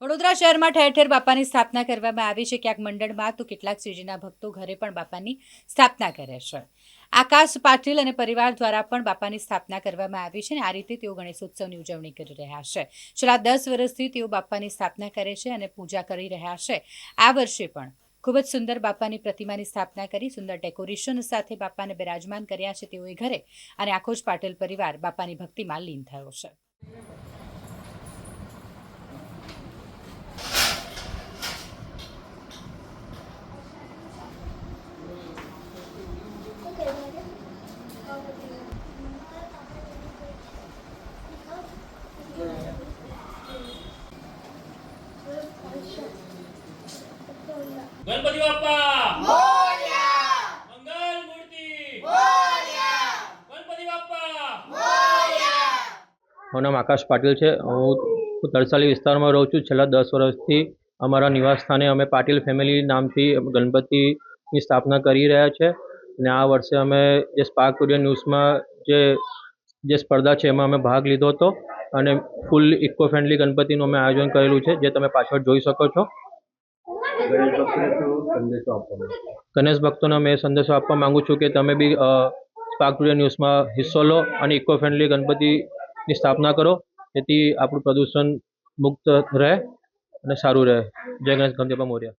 વડોદરા શહેરમાં ઠેર ઠેર બાપાની સ્થાપના કરવામાં આવી છે। ક્યાંક મંડળમાં તો કેટલાક શ્રીજીના ભક્તો ઘરે પણ બાપાની સ્થાપના કરે છે। આકાશ પાટીલ અને પરિવાર દ્વારા પણ બાપાની સ્થાપના કરવામાં આવી છે અને આ રીતે તેઓ ગણેશોત્સવની ઉજવણી કરી રહ્યા છે। છેલ્લા 10 વર્ષથી તેઓ બાપાની સ્થાપના કરે છે અને પૂજા કરી રહ્યા છે। આ વર્ષે પણ ખૂબ જ સુંદર બાપાની પ્રતિમાની સ્થાપના કરી સુંદર ડેકોરેશન સાથે બાપાને બિરાજમાન કર્યા છે તેઓએ ઘરે અને આકાશ પાટીલ પરિવાર બાપાની ભક્તિમાં લીન થયો છે। गणपति बाप्पा मोरया मंगल मूर्ति मोरया गणपति बाप्पा मोरया। મારું નામ આકાશ પાટીલ છે। હું તરસાલી વિસ્તારમાં રહું છું। છેલ્લા 10 વર્ષથી અમારા નિવાસ સ્થાને અમે પાટીલ ફેમિલી નામથી ગણપતિની સ્થાપના કરી રહ્યા છે અને આ વર્ષે અમે જે સ્પાર્ક ટુડે ન્યૂઝમાં જે સ્પર્ધા છે એમાં અમે ભાગ લીધો હતો અને ફૂલ ઇકો ફ્રેન્ડલી ગણપતિનું અમે આયોજન કરેલું છે, જે તમે પાછળ જોઈ શકો છો। ગણેશ ભક્તોને અમે સંદેશો આપવા માંગુ છું કે તમે બી સ્પાર્ક ટુડે ન્યૂઝમાં હિસ્સો લો અને ઇકો ફ્રેન્ડલી ગણપતિની સ્થાપના કરો, જેથી આપણું પ્રદૂષણ મુક્ત રહે અને સારું રહે। જય ગણેશ, ગણપતિ બાપ્પા મોરયા।